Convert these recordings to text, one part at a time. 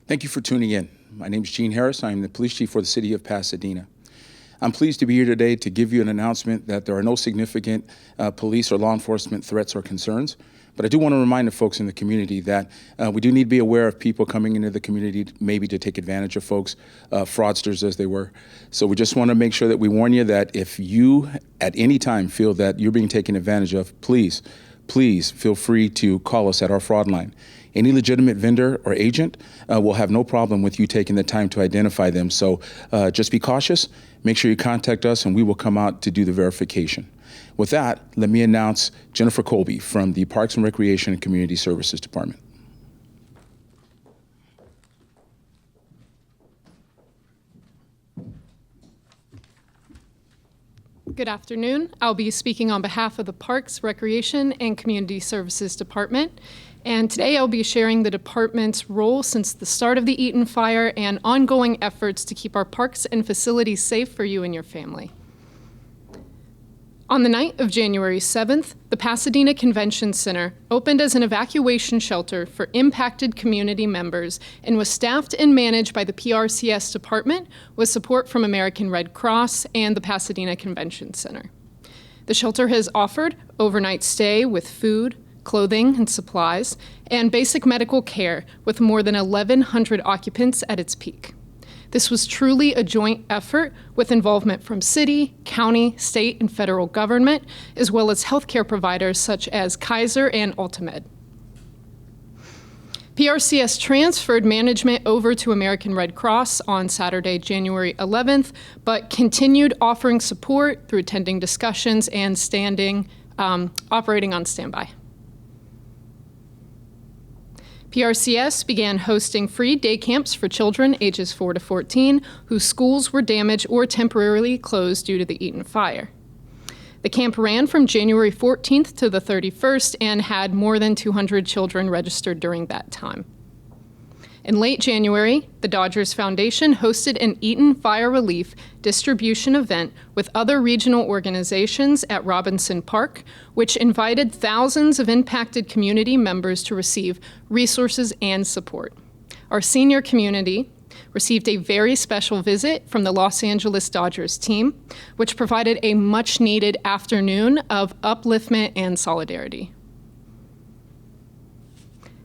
Thank you for tuning in. My name is Gene Harris. I am the police chief for the city of Pasadena. I'm pleased to be here today to give you an announcement that there are no significant police or law enforcement threats or concerns. But I do want to remind the folks in the community that we do need to be aware of people coming into the community maybe to take advantage of folks, fraudsters as they were. So we just want to make sure that we warn you that if you at any time feel that you're being taken advantage of, please feel free to call us at our fraud line. Any legitimate vendor or agent will have no problem with you taking the time to identify them. So just be cautious, make sure you contact us, and we will come out to do the verification. With that, let me announce Jennifer Colby from the Parks and Recreation and Community Services Department. Good afternoon. I'll be speaking on behalf of the Parks, Recreation, and Community Services Department. And today I'll be sharing the department's role since the start of the Eaton fire and ongoing efforts to keep our parks and facilities safe for you and your family. On the night of January 7th, the Pasadena Convention Center opened as an evacuation shelter for impacted community members and was staffed and managed by the PRCS department with support from American Red Cross and the Pasadena Convention Center. The shelter has offered overnight stay with food, clothing and supplies, and basic medical care with more than 1,100 occupants at its peak. This was truly a joint effort with involvement from city, county, state, and federal government, as well as healthcare providers such as Kaiser and Ultimed. PRCS transferred management over to American Red Cross on Saturday, January 11th, but continued offering support through attending discussions and operating on standby. PRCS began hosting free day camps for children ages 4 to 14 whose schools were damaged or temporarily closed due to the Eaton fire. The camp ran from January 14th to the 31st and had more than 200 children registered during that time. In late January, the Dodgers Foundation hosted an Eaton Fire Relief distribution event with other regional organizations at Robinson Park, which invited thousands of impacted community members to receive resources and support. Our senior community received a very special visit from the Los Angeles Dodgers team, which provided a much-needed afternoon of upliftment and solidarity.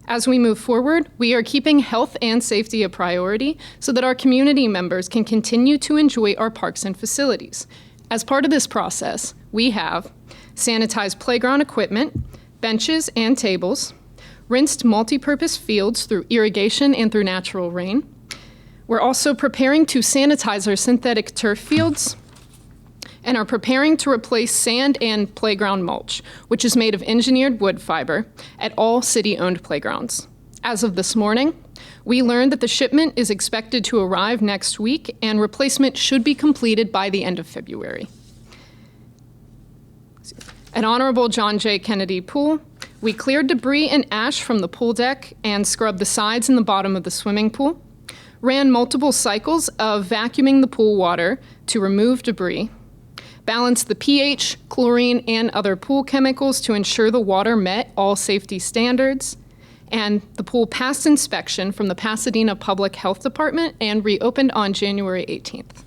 As we move forward, we are keeping health and safety a priority so that our community members can continue to enjoy our parks and facilities. As part of this process, we have sanitized playground equipment, benches and tables, rinsed multi-purpose fields through irrigation and through natural rain. We're also preparing to sanitize our synthetic turf fields and are preparing to replace sand and playground mulch, which is made of engineered wood fiber, at all city-owned playgrounds. As of this morning, we learned that the shipment is expected to arrive next week and replacement should be completed by the end of February. At Honorable John J. Kennedy Pool, we cleared debris and ash from the pool deck and scrubbed the sides and the bottom of the swimming pool, ran multiple cycles of vacuuming the pool water to remove debris, balanced the pH, chlorine, and other pool chemicals to ensure the water met all safety standards, and the pool passed inspection from the Pasadena Public Health Department and reopened on January 18th.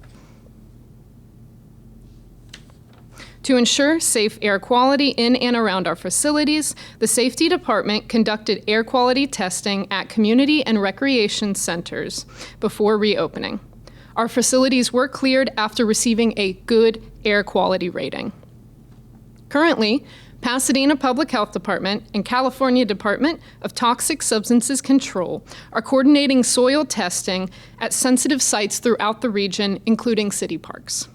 To ensure safe air quality in and around our facilities, the Safety Department conducted air quality testing at community and recreation centers before reopening. Our facilities were cleared after receiving a good air quality rating. Currently, Pasadena Public Health Department and California Department of Toxic Substances Control are coordinating soil testing at sensitive sites throughout the region, including city parks.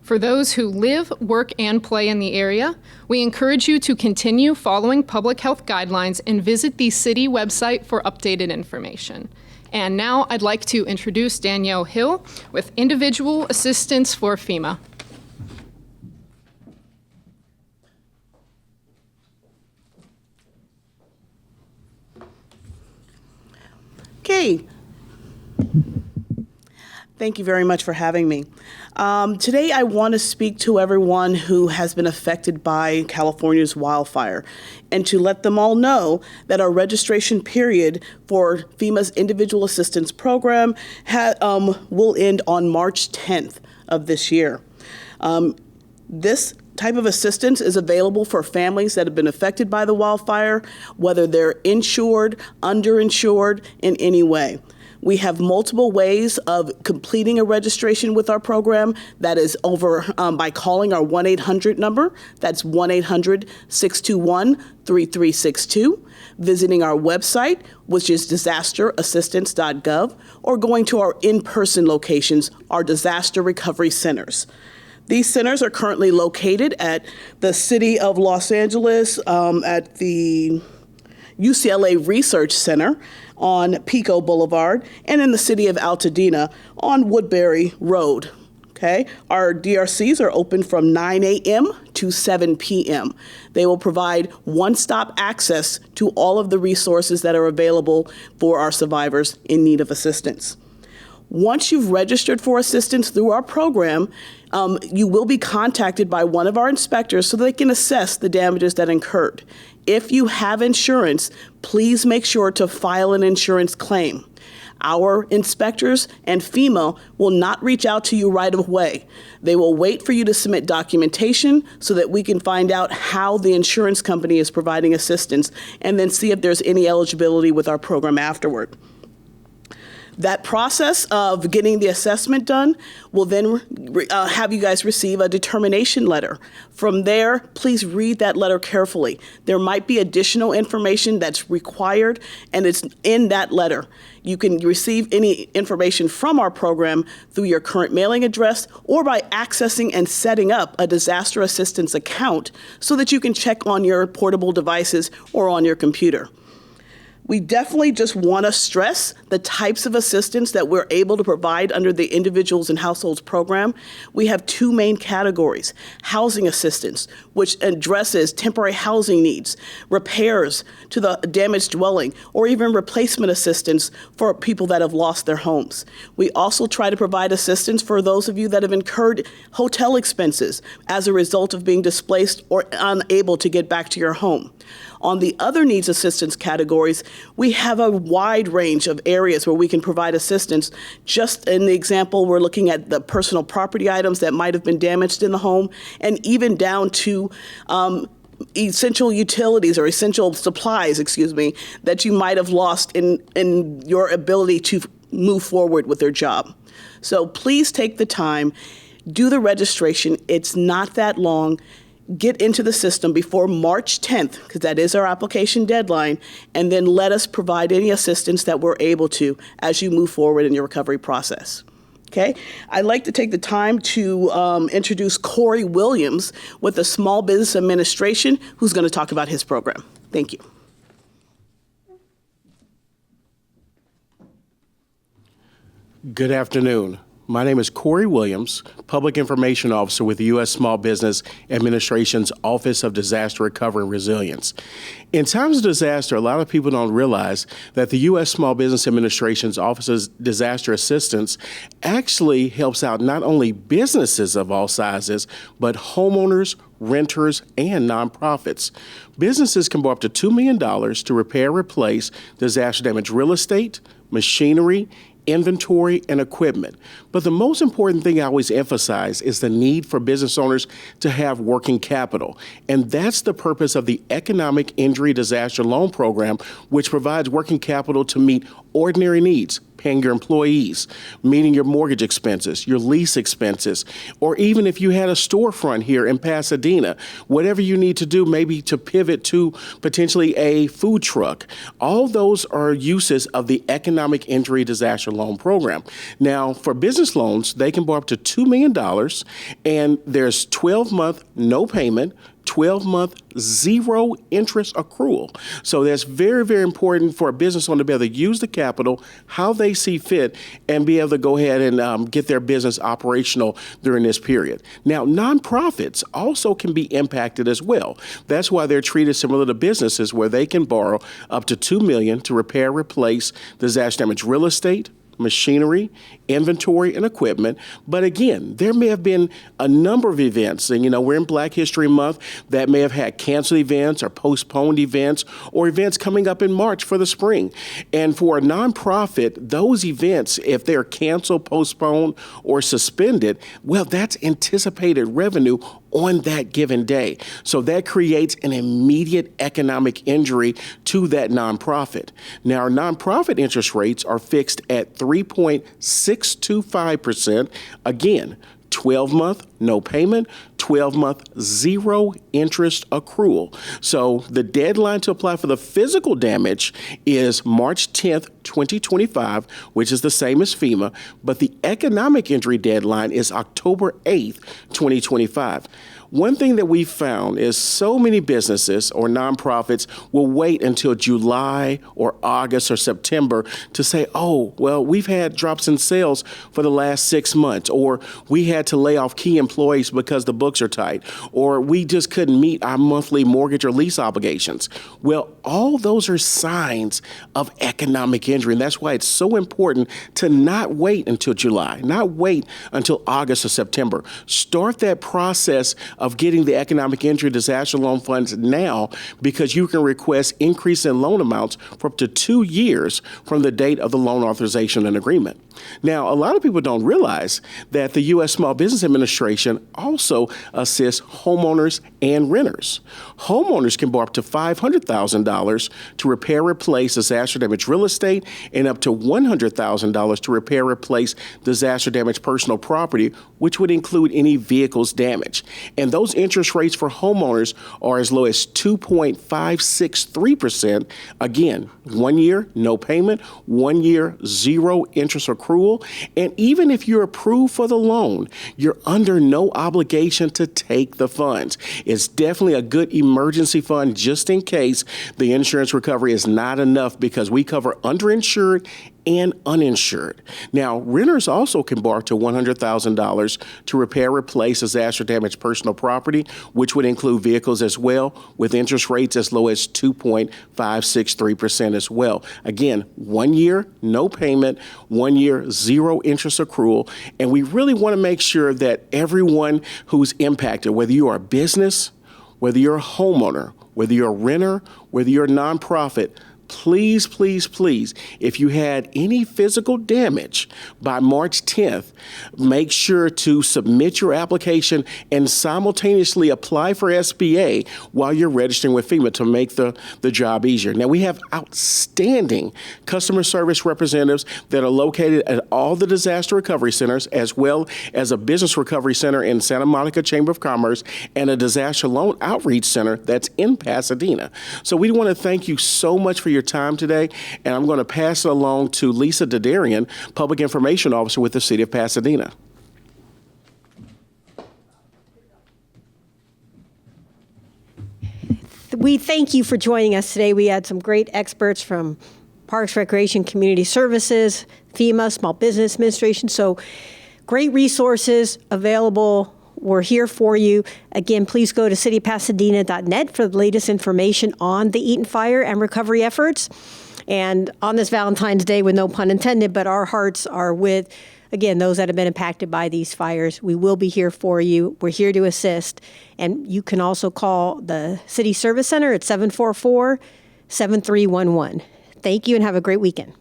For those who live, work, and play in the area, we encourage you to continue following public health guidelines and visit the city website for updated information. And now I'd like to introduce Danielle Hill with Individual Assistance for FEMA. Okay. Thank you very much for having me. Today, I want to speak to everyone who has been affected by California's wildfire and to let them all know that our registration period for FEMA's Individual Assistance Program will end on March 10th of this year. This type of assistance is available for families that have been affected by the wildfire, whether they're insured, underinsured in any way. We have multiple ways of completing a registration with our program. That is over by calling our 1-800 number. That's 1-800-621-3362. Visiting our website, which is disasterassistance.gov, or going to our in-person locations, our disaster recovery centers. These centers are currently located at the City of Los Angeles, at the UCLA Research Center on Pico Boulevard, and in the city of Pasadena on Woodbury Road. Okay, our DRCs are open from 9 a.m. to 7 p.m. They will provide one-stop access to all of the resources that are available for our survivors in need of assistance. Once you've registered for assistance through our program, you will be contacted by one of our inspectors so they can assess the damages that occurred. If you have insurance, please make sure to file an insurance claim. Our inspectors and FEMA will not reach out to you right away. They will wait for you to submit documentation so that we can find out how the insurance company is providing assistance and then see if there's any eligibility with our program afterward. That process of getting the assessment done will then have you guys receive a determination letter. From there, please read that letter carefully. There might be additional information that's required, and it's in that letter. You can receive any information from our program through your current mailing address or by accessing and setting up a disaster assistance account so that you can check on your portable devices or on your computer. We definitely just want to stress the types of assistance that we're able to provide under the Individuals and Households program. We have two main categories: housing assistance, which addresses temporary housing needs, repairs to the damaged dwelling, or even replacement assistance for people that have lost their homes. We also try to provide assistance for those of you that have incurred hotel expenses as a result of being displaced or unable to get back to your home. On the other needs assistance categories, we have a wide range of areas where we can provide assistance. Just in the example, we're looking at the personal property items that might have been damaged in the home, and even down to essential utilities or essential supplies, that you might have lost in your ability to move forward with their job. So please take the time, do the registration. It's not that long. Get into the system before March 10th, because that is our application deadline, and then let us provide any assistance that we're able to as you move forward in your recovery process. Okay, I'd like to take the time to introduce Corey Williams with the Small Business Administration, who's going to talk about his program. Thank you. Good afternoon. My name is Corey Williams, Public Information Officer with the U.S. Small Business Administration's Office of Disaster Recovery and Resilience. In times of disaster, a lot of people don't realize that the U.S. Small Business Administration's Office of Disaster Assistance actually helps out not only businesses of all sizes, but homeowners, renters, and nonprofits. Businesses can borrow up to $2 million to repair, replace disaster-damaged real estate, machinery, inventory, and equipment. But the most important thing I always emphasize is the need for business owners to have working capital. And that's the purpose of the Economic Injury Disaster Loan Program, which provides working capital to meet ordinary needs, paying your employees, meeting your mortgage expenses, your lease expenses, or even if you had a storefront here in Pasadena, whatever you need to do, maybe to pivot to potentially a food truck. All those are uses of the Economic Injury Disaster Loan Program. Now, for business loans, they can borrow up to $2 million, and there's 12-month no payment, 12-month zero interest accrual. So that's very, very important for a business owner to be able to use the capital how they see fit and be able to go ahead and get their business operational during this period. Now, nonprofits also can be impacted as well. That's why they're treated similar to businesses, where they can borrow up to $2 million to repair, replace disaster damaged real estate, machinery, inventory, and equipment. But again, there may have been a number of events, and we're in Black History Month, that may have had canceled events or postponed events or events coming up in March for the spring. And for a nonprofit, those events, if they're canceled, postponed, or suspended, well, that's anticipated revenue on that given day. So that creates an immediate economic injury to that nonprofit. Now, our nonprofit interest rates are fixed at 3.625%. Again, 12-month, no payment, 12-month, zero interest accrual. So the deadline to apply for the physical damage is March 10th, 2025, which is the same as FEMA, but the economic injury deadline is October 8th, 2025. One thing that we found is so many businesses or nonprofits will wait until July or August or September to say, oh, well, we've had drops in sales for the last 6 months, or we had to lay off key employees because the books are tight, or we just couldn't meet our monthly mortgage or lease obligations. Well, all those are signs of economic injury, and that's why it's so important to not wait until July, not wait until August or September. Start that process of getting the economic injury disaster loan funds now, because you can request increase in loan amounts for up to 2 years from the date of the loan authorization and agreement. Now, a lot of people don't realize that the U.S. Small Business Administration also assists homeowners and renters. Homeowners can borrow up to $500,000 to repair, replace disaster damaged real estate, and up to $100,000 to repair, replace disaster damaged personal property, which would include any vehicles damaged. And those interest rates for homeowners are as low as 2.563%. Again, 1 year, no payment, 1 year, zero interest accrual. And even if you're approved for the loan, you're under no obligation to take the funds. It's definitely a good emergency fund just in case the insurance recovery is not enough, because we cover underinsured and uninsured. Now, renters also can borrow to $100,000 to repair, replace disaster damaged personal property, which would include vehicles as well, with interest rates as low as 2.563% as well. Again, 1 year, no payment, 1 year, zero interest accrual. And we really want to make sure that everyone who's impacted, whether you are a business, whether you're a homeowner, whether you're a renter, whether you're a nonprofit, please, please, please, if you had any physical damage by March 10th, make sure to submit your application and simultaneously apply for SBA while you're registering with FEMA to make the job easier. Now, we have outstanding customer service representatives that are located at all the disaster recovery centers, as well as a business recovery center in Santa Monica Chamber of Commerce and a disaster loan outreach center that's in Pasadena. So we want to thank you so much for your time today, and I'm going to pass it along to Lisa Dadarian, Public Information Officer with the City of Pasadena. We thank you for joining us today. We had some great experts from Parks, Recreation, Community Services, FEMA, Small Business Administration, so great resources available. We're here for you. Again, please go to cityofpasadena.net for the latest information on the Eaton Fire and recovery efforts. And on this Valentine's Day, with no pun intended, but our hearts are with, again, those that have been impacted by these fires. We will be here for you. We're here to assist. And you can also call the City Service Center at 744-7311. Thank you and have a great weekend.